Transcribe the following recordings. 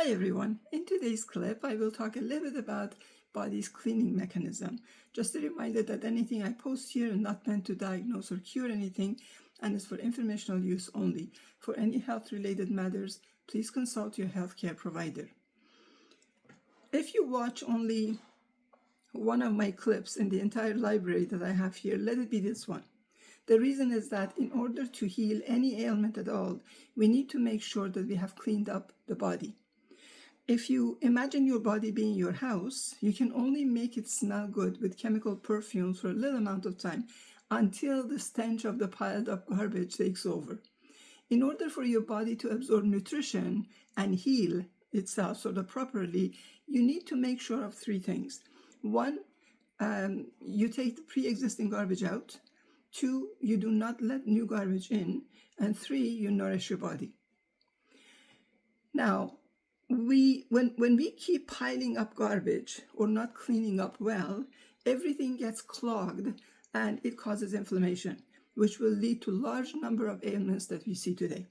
Hi everyone. In today's clip, I will talk a little bit about body's cleaning mechanism. Just a reminder that anything I post here is not meant to diagnose or cure anything and is for informational use only. For any health-related matters, please consult your healthcare provider. If you watch only one of my clips in the entire library that I have here, let it be this one. The reason is that in order to heal any ailment at all, we need to make sure that we have cleaned up the body. If you imagine your body being your house, you can only make it smell good with chemical perfumes for a little amount of time until the stench of the piled up garbage takes over. In order for your body to absorb nutrition and heal itself sort of properly, you need to make sure of three things. One, you take the pre-existing garbage out. Two, you do not let new garbage in. And three, you nourish your body. Now, when we keep piling up garbage or not cleaning up well, everything gets clogged and it causes inflammation, which will lead to large number of ailments that we see today.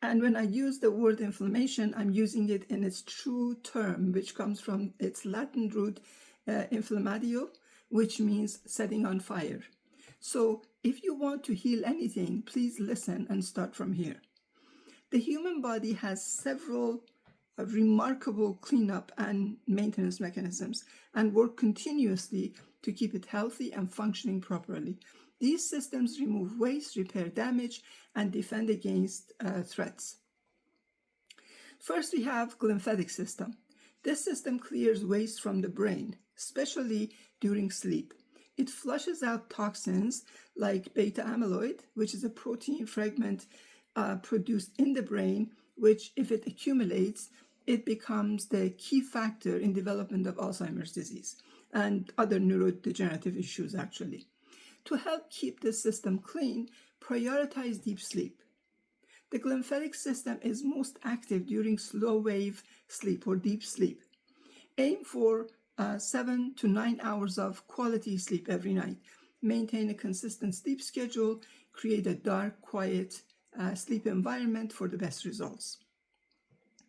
And when I use the word inflammation, I'm using it in its true term, which comes from its Latin root inflammatio, which means setting on fire. So if you want to heal anything, please listen and start from here. The human body has several remarkable cleanup and maintenance mechanisms and work continuously to keep it healthy and functioning properly. These systems remove waste, repair damage, and defend against threats. First, we have glymphatic system. This system clears waste from the brain, especially during sleep. It flushes out toxins like beta amyloid, which is a protein fragment produced in the brain, which if it accumulates, it becomes the key factor in development of Alzheimer's disease and other neurodegenerative issues actually. To help keep this system clean, prioritize deep sleep. The glymphatic system is most active during slow wave sleep or deep sleep. Aim for 7 to 9 hours of quality sleep every night. Maintain a consistent sleep schedule. Create a dark, quiet sleep environment for the best results.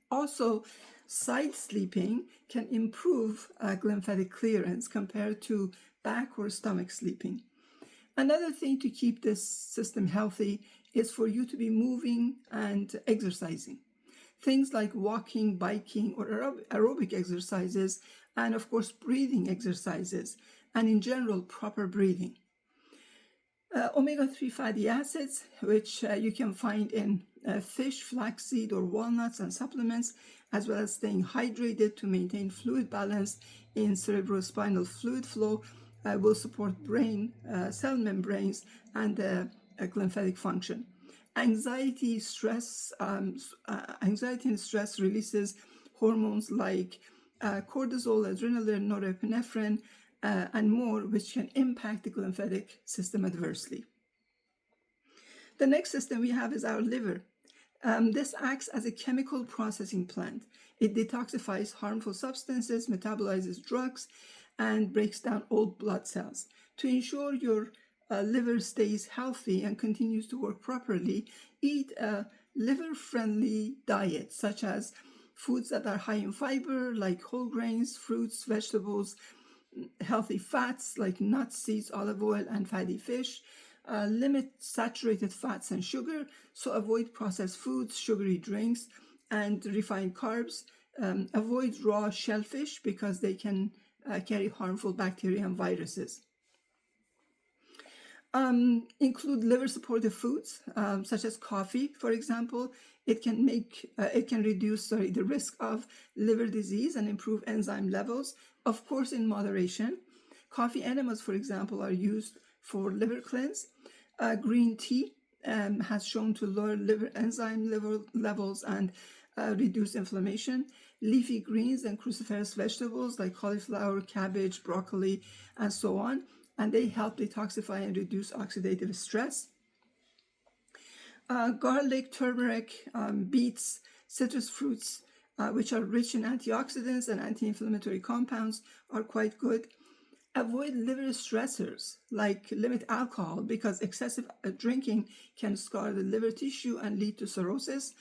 Also, side sleeping can improve glymphatic clearance compared to back or stomach sleeping. Another thing to keep this system healthy is for you to be moving and exercising. Things like walking, biking, or aerobic exercises, and of course, breathing exercises, and in general, proper breathing. Omega-3 fatty acids, which you can find in fish, flaxseed, or walnuts and supplements, as well as staying hydrated to maintain fluid balance in cerebrospinal fluid flow, will support brain cell membranes and glymphatic function. Anxiety and stress releases hormones like cortisol, adrenaline, norepinephrine, and more, which can impact the glymphatic system adversely. The next system we have is our liver. This acts as a chemical processing plant. It detoxifies harmful substances, metabolizes drugs, and breaks down old blood cells. To ensure your liver stays healthy and continues to work properly, eat a liver-friendly diet, such as foods that are high in fiber, like whole grains, fruits, vegetables, healthy fats like nuts, seeds, olive oil, and fatty fish. Limit saturated fats and sugar, so avoid processed foods, sugary drinks, and refined carbs. Avoid raw shellfish because they can carry harmful bacteria and viruses. Include liver-supportive foods, such as coffee, for example. It can reduce the risk of liver disease and improve enzyme levels, of course, in moderation. Coffee enemas, for example, are used for liver cleanse. Green tea has shown to lower liver enzyme levels and reduce inflammation. Leafy greens and cruciferous vegetables like cauliflower, cabbage, broccoli, and so on, and they help detoxify and reduce oxidative stress. Garlic, turmeric, beets, citrus fruits, which are rich in antioxidants and anti-inflammatory compounds, are quite good. Avoid liver stressors, like limit alcohol, because excessive drinking can scar the liver tissue and lead to cirrhosis.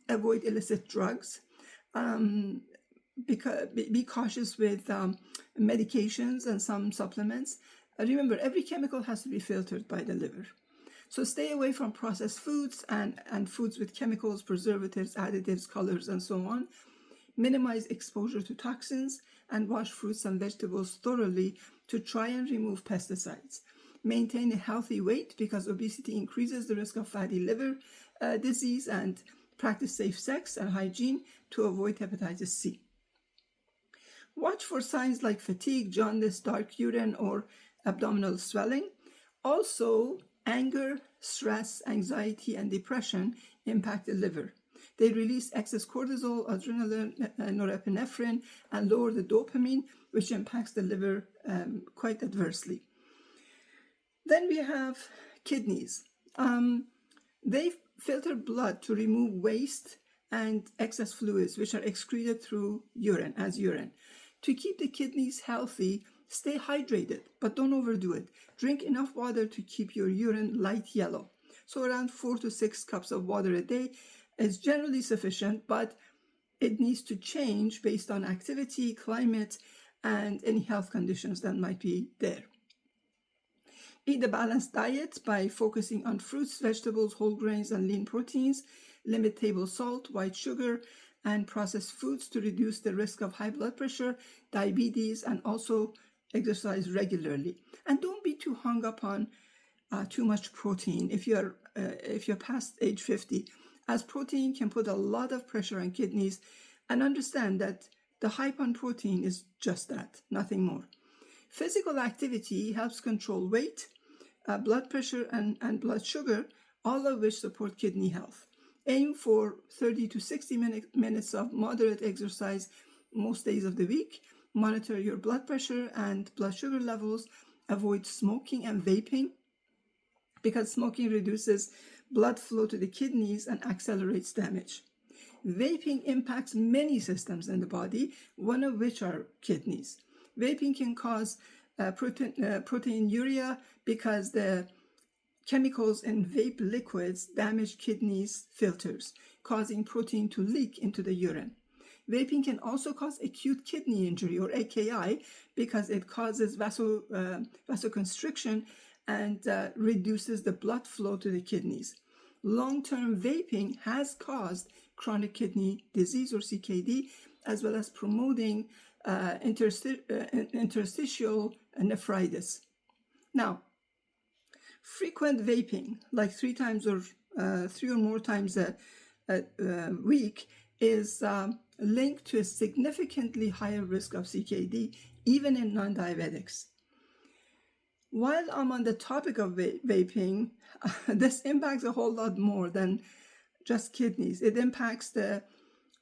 Avoid illicit drugs. Be cautious with medications and some supplements. Remember, every chemical has to be filtered by the liver. So stay away from processed foods and foods with chemicals, preservatives, additives, colors, and so on. Minimize exposure to toxins and wash fruits and vegetables thoroughly to try and remove pesticides. Maintain a healthy weight because obesity increases the risk of fatty liver disease, and practice safe sex and hygiene to avoid hepatitis C. Watch for signs like fatigue, jaundice, dark urine, or abdominal swelling. Also, anger, stress, anxiety, and depression impact the liver. They release excess cortisol, adrenaline, norepinephrine, and lower the dopamine, which impacts the liver quite adversely. Then we have kidneys. They filter blood to remove waste and excess fluids, which are excreted through urine as urine. To keep the kidneys healthy, stay hydrated, but don't overdo it. Drink enough water to keep your urine light yellow. So around 4 to 6 cups of water a day is generally sufficient, but it needs to change based on activity, climate, and any health conditions that might be there. Eat a balanced diet by focusing on fruits, vegetables, whole grains, and lean proteins. Limit table salt, white sugar, and processed foods to reduce the risk of high blood pressure, diabetes, and also exercise regularly. And don't be too hung up on too much protein if you're past age 50, as protein can put a lot of pressure on kidneys. And understand that the hype on protein is just that, nothing more. Physical activity helps control weight, blood pressure, and blood sugar, all of which support kidney health. Aim for 30 to 60 minutes of moderate exercise most days of the week. Monitor your blood pressure and blood sugar levels. Avoid smoking and vaping, because smoking reduces blood flow to the kidneys and accelerates damage. Vaping impacts many systems in the body, one of which are kidneys. Vaping can cause proteinuria because the chemicals in vape liquids damage kidneys filters, causing protein to leak into the urine. Vaping can also cause acute kidney injury, or AKI, because it causes vasoconstriction and reduces the blood flow to the kidneys. Long-term vaping has caused chronic kidney disease, or CKD, as well as promoting interstitial nephritis. Now, frequent vaping, like 3 or more times a week, is linked to a significantly higher risk of CKD, even in non-diabetics. While I'm on the topic of vaping, this impacts a whole lot more than just kidneys. It impacts the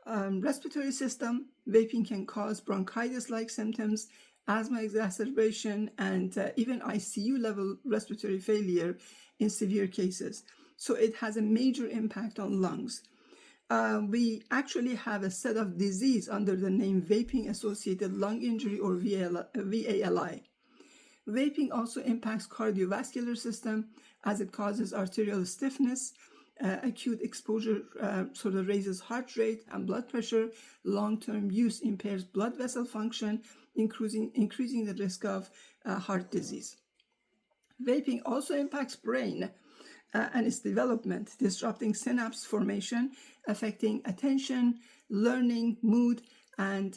respiratory system. Vaping can cause bronchitis-like symptoms, asthma exacerbation, and even ICU-level respiratory failure in severe cases. So it has a major impact on lungs. We actually have a set of disease under the name vaping-associated lung injury, or VALI. Vaping also impacts cardiovascular system, as it causes arterial stiffness. Acute exposure sort of raises heart rate and blood pressure. Long-term use impairs blood vessel function, increasing the risk of heart disease. Vaping also impacts brain and its development, disrupting synapse formation, affecting attention, learning, mood, and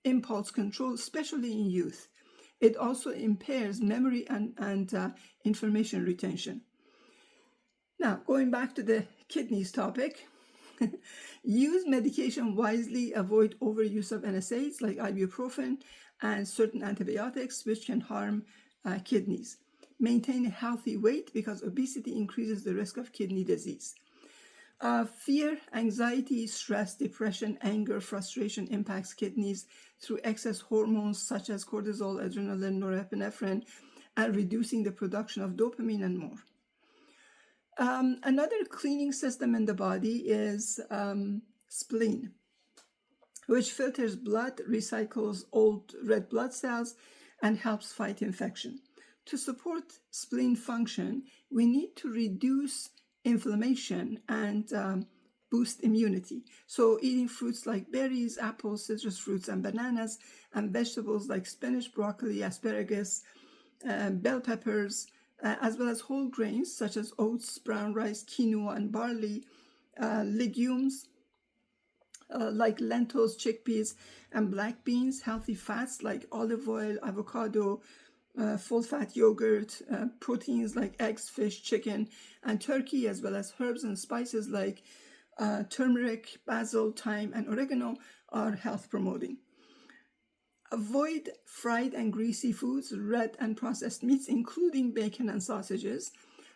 impulse control, especially in youth. It also impairs memory and information retention. Now, going back to the kidneys topic, use medication wisely, avoid overuse of NSAIDs like ibuprofen and certain antibiotics, which can harm kidneys. Maintain a healthy weight because obesity increases the risk of kidney disease. Fear, anxiety, stress, depression, anger, frustration impacts kidneys through excess hormones such as cortisol, adrenaline, norepinephrine, and reducing the production of dopamine and more. Another cleaning system in the body is spleen, which filters blood, recycles old red blood cells, and helps fight infection. To support spleen function, we need to reduce inflammation and boost immunity. So eating fruits like berries, apples, citrus fruits, and bananas, and vegetables like spinach, broccoli, asparagus, bell peppers, as well as whole grains such as oats, brown rice, quinoa, and barley, legumes like lentils, chickpeas, and black beans, healthy fats like olive oil, avocado, full-fat yogurt, proteins like eggs, fish, chicken, and turkey, as well as herbs and spices like turmeric, basil, thyme, and oregano are health-promoting. Avoid fried and greasy foods, red and processed meats, including bacon and sausages,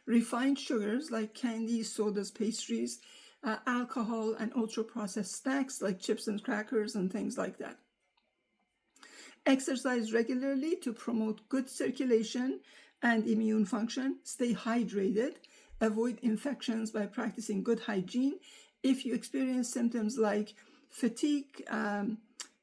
refined sugars like candies, sodas, pastries, alcohol, and ultra-processed snacks like chips and crackers and things like that. Exercise regularly to promote good circulation and immune function. Stay hydrated. Avoid infections by practicing good hygiene. If you experience symptoms like fatigue,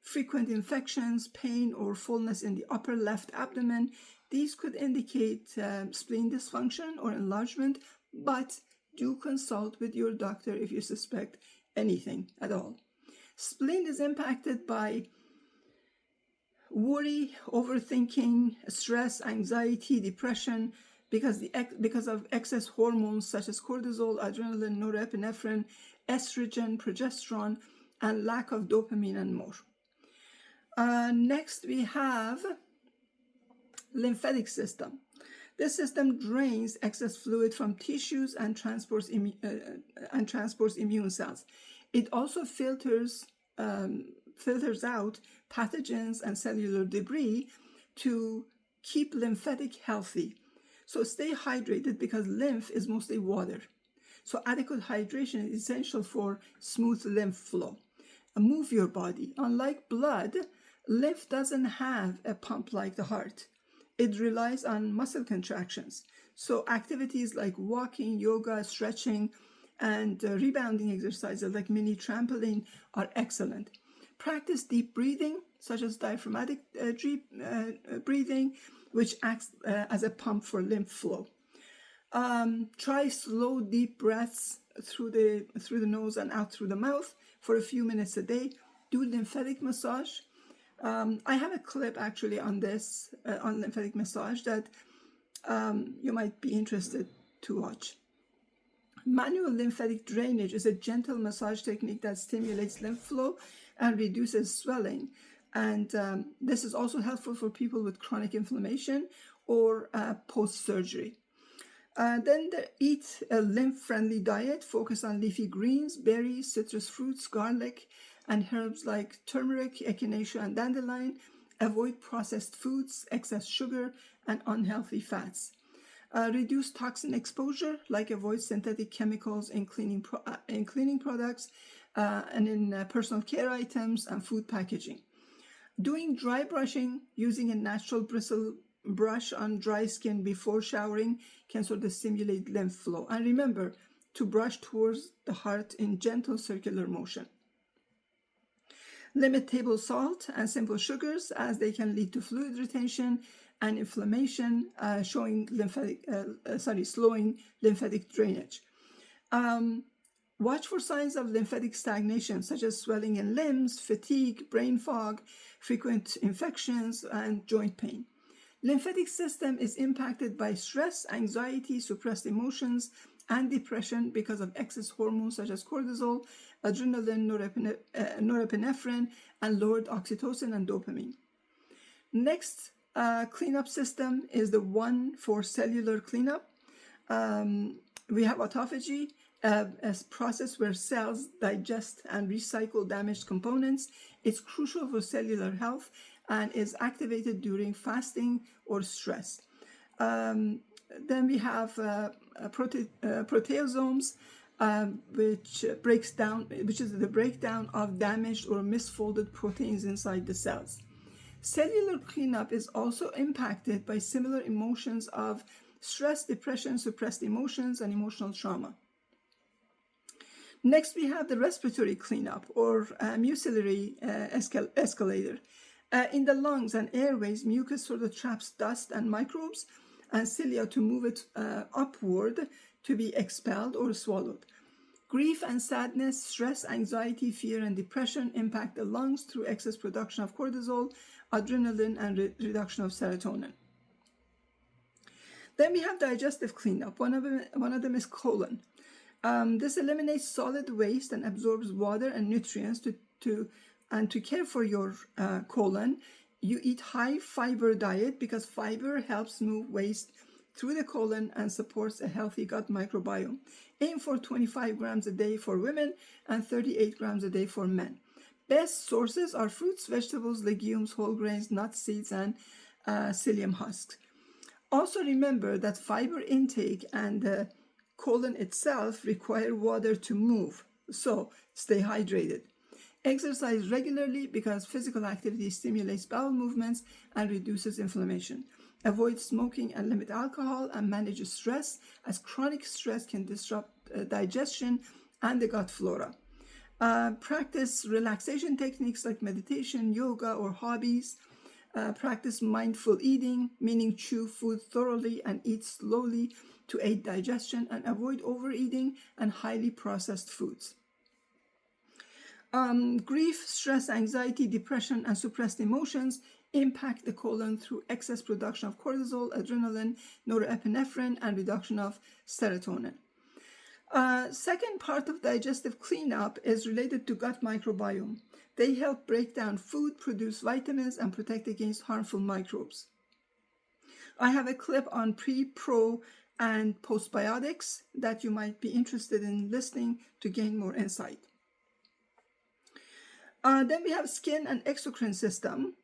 frequent infections, pain, or fullness in the upper left abdomen, these could indicate spleen dysfunction or enlargement, but do consult with your doctor if you suspect anything at all. Spleen is impacted by worry, overthinking, stress, anxiety, depression, because of excess hormones such as cortisol, adrenaline, norepinephrine, estrogen, progesterone, and lack of dopamine and more. Next, we have lymphatic system. This system drains excess fluid from tissues and transports immune cells. It also filters out pathogens and cellular debris to keep lymphatic healthy. So stay hydrated because lymph is mostly water. So adequate hydration is essential for smooth lymph flow. Move your body. Unlike blood, lymph doesn't have a pump like the heart. It relies on muscle contractions. So activities like walking, yoga, stretching, and rebounding exercises like mini trampoline are excellent. Practice deep breathing, such as diaphragmatic breathing, which acts as a pump for lymph flow. Try slow, deep breaths through the nose and out through the mouth for a few minutes a day. Do lymphatic massage. I have a clip actually on this, on lymphatic massage, that you might be interested to watch. Manual lymphatic drainage is a gentle massage technique that stimulates lymph flow and reduces swelling. And this is also helpful for people with chronic inflammation or post-surgery. Then eat a lymph-friendly diet. Focus on leafy greens, berries, citrus fruits, garlic, and herbs like turmeric, echinacea, and dandelion. Avoid processed foods, excess sugar, and unhealthy fats. Reduce toxin exposure, like avoid synthetic chemicals in cleaning products and in personal care items and food packaging. Doing dry brushing using a natural bristle brush on dry skin before showering can sort of stimulate lymph flow. And remember to brush towards the heart in gentle circular motion. Limit table salt and simple sugars, as they can lead to fluid retention and inflammation, slowing lymphatic drainage. Watch for signs of lymphatic stagnation, such as swelling in limbs, fatigue, brain fog, frequent infections, and joint pain. Lymphatic system is impacted by stress, anxiety, suppressed emotions, and depression because of excess hormones such as cortisol, adrenaline, norepinephrine, and lowered oxytocin and dopamine. Next cleanup system is the one for cellular cleanup. We have autophagy, a process where cells digest and recycle damaged components. It's crucial for cellular health and is activated during fasting or stress. Then we have proteasomes, which is the breakdown of damaged or misfolded proteins inside the cells. Cellular cleanup is also impacted by similar emotions of stress, depression, suppressed emotions, and emotional trauma. Next, we have the respiratory cleanup, or mucillary escalator. In the lungs and airways, mucus sort of traps dust and microbes and cilia to move it upward to be expelled or swallowed. Grief and sadness, stress, anxiety, fear, and depression impact the lungs through excess production of cortisol, adrenaline, and reduction of serotonin. Then we have digestive cleanup. One of them is colon. This eliminates solid waste and absorbs water and nutrients. To care for your colon, you eat high fiber diet because fiber helps move waste through the colon and supports a healthy gut microbiome. Aim for 25 grams a day for women and 38 grams a day for men. Best sources are fruits, vegetables, legumes, whole grains, nuts, seeds, and psyllium husks. Also remember that fiber intake and the colon itself require water to move, so stay hydrated. Exercise regularly because physical activity stimulates bowel movements and reduces inflammation. Avoid smoking and limit alcohol, and manage stress, as chronic stress can disrupt digestion and the gut flora. Practice relaxation techniques like meditation, yoga, or hobbies. Practice mindful eating, meaning chew food thoroughly and eat slowly to aid digestion, and avoid overeating and highly processed foods. Grief, stress, anxiety, depression, and suppressed emotions impact the colon through excess production of cortisol, adrenaline, norepinephrine, and reduction of serotonin. Second part of digestive cleanup is related to gut microbiome. They help break down food, produce vitamins, and protect against harmful microbes. I have a clip on pre, pro, and postbiotics that you might be interested in listening to gain more insight. Then we have skin and exocrine system,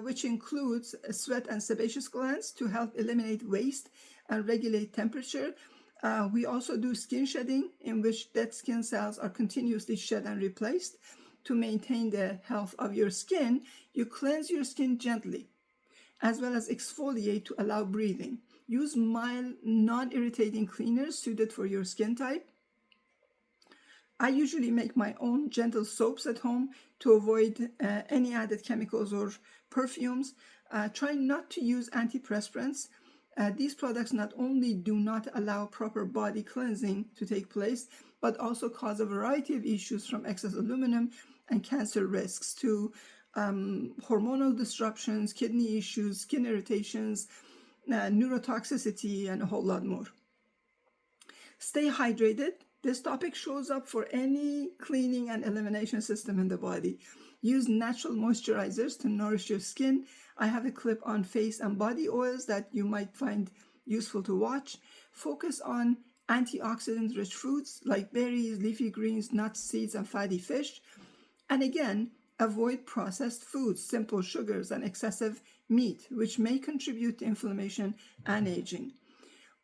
which includes sweat and sebaceous glands to help eliminate waste and regulate temperature. We also do skin shedding, in which dead skin cells are continuously shed and replaced. To maintain the health of your skin, you cleanse your skin gently, as well as exfoliate to allow breathing. Use mild, non-irritating cleaners suited for your skin type. I usually make my own gentle soaps at home to avoid any added chemicals or perfumes. Try not to use antiperspirants. These products not only do not allow proper body cleansing to take place, but also cause a variety of issues from excess aluminum and cancer risks to hormonal disruptions, kidney issues, skin irritations, neurotoxicity, and a whole lot more. Stay hydrated. This topic shows up for any cleaning and elimination system in the body. Use natural moisturizers to nourish your skin. I have a clip on face and body oils that you might find useful to watch. Focus on antioxidant-rich foods like berries, leafy greens, nuts, seeds, and fatty fish. And again, avoid processed foods, simple sugars, and excessive meat, which may contribute to inflammation and aging.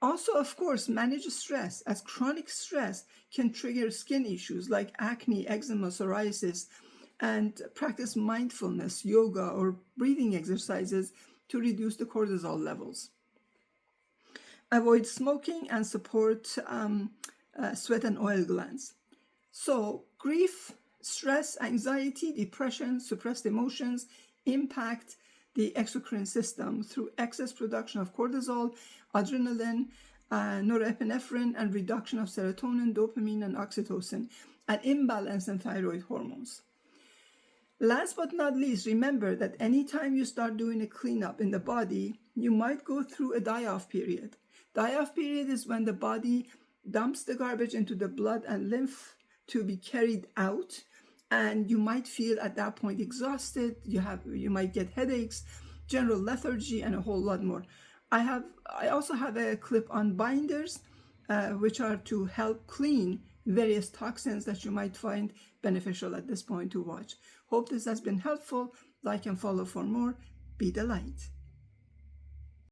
Also, of course, manage stress, as chronic stress can trigger skin issues like acne, eczema, psoriasis, and practice mindfulness, yoga, or breathing exercises to reduce the cortisol levels. Avoid smoking and support sweat and oil glands. So, grief, stress, anxiety, depression, suppressed emotions impact the exocrine system through excess production of cortisol, adrenaline, norepinephrine, and reduction of serotonin, dopamine, and oxytocin, and imbalance in thyroid hormones. Last but not least, remember that anytime you start doing a cleanup in the body, you might go through a die-off period. Die-off period is when the body dumps the garbage into the blood and lymph to be carried out, and you might feel at that point exhausted. You might get headaches, general lethargy, and a whole lot more. I also have a clip on binders, which are to help clean various toxins that you might find beneficial at this point to watch. Hope this has been helpful. Like and follow for more. Be the light.